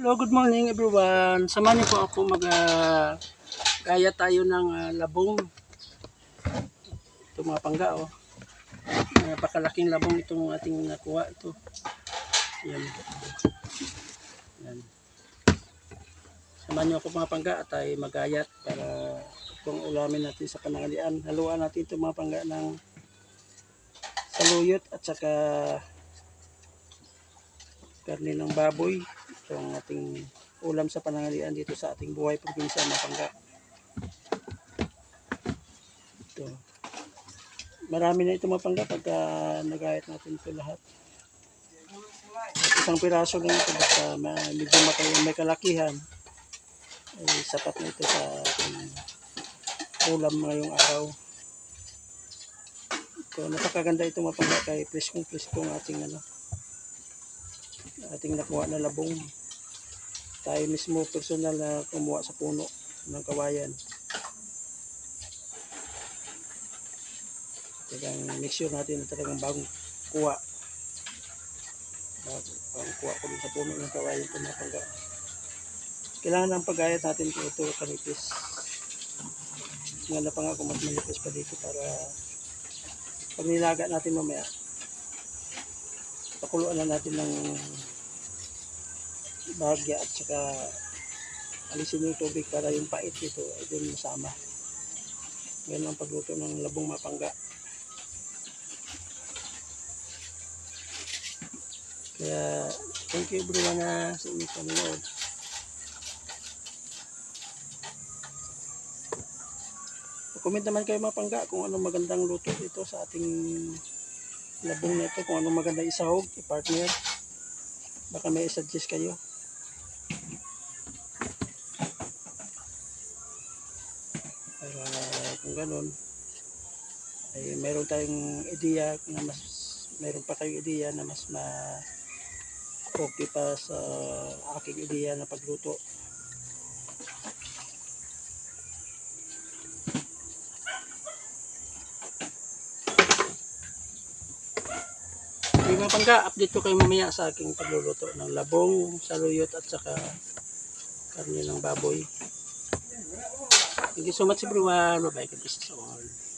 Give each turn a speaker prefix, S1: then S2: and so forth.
S1: Hello, good morning everyone. Samahan niyo po ako gaya tayo ng labong. Ito mga pangga oh. Napakalaking labong itong ating nakuha ito. Yan. Yan. Samahan niyo ako mga pangga at ay magayat para itong ulamin natin sa pananghalian. Haluan natin itong mga pangga ng saluyot at saka karne ng baboy. Ito ang ating ulam sa pananghalian dito sa ating buhay probinsya mga pangga. Ito. Marami na ito mga pangga pagka nagayat natin ito lahat. At isang piraso lang ito basta medyo may kalakihan. Ay sapat na ito sa ating ulam ngayong araw. Ito, napakaganda ito mga pangga kay preskong ating ating nakuha na labong. Tayo mismo personal na kumuha sa puno ng kawayan. Talagang make sure natin na talagang bagong kuha. Bagong kuha ko din sa puno ng kawayan ito mga pangga. Kailangan ng pagayat natin ito kanipis. Nga na pa nga kung mas manipis pa dito para pag nilaga natin mamaya pakuluan na natin ng bahagya at saka alisin yung tubig para yung pait ito ay doon masama. Ganun ang pagluto ng labong mapangga. Kaya thank you everyone sa inyong panonood. Comment naman kayo mga pangga kung anong magandang luto dito sa ating labong na ito, kung anong magandang isahog, i-partner. Baka may suggest kayo. Para kung ganun ay meron tayong ideya na meron pa kayong ideya na mas okay pa sa aking ideya na pagluto. Mga pangga, update ko kayo mamaya sa aking pagluluto ng labong, saluyot at saka karne ng baboy. Thank you so much everyone. Bye bye. God bless us all.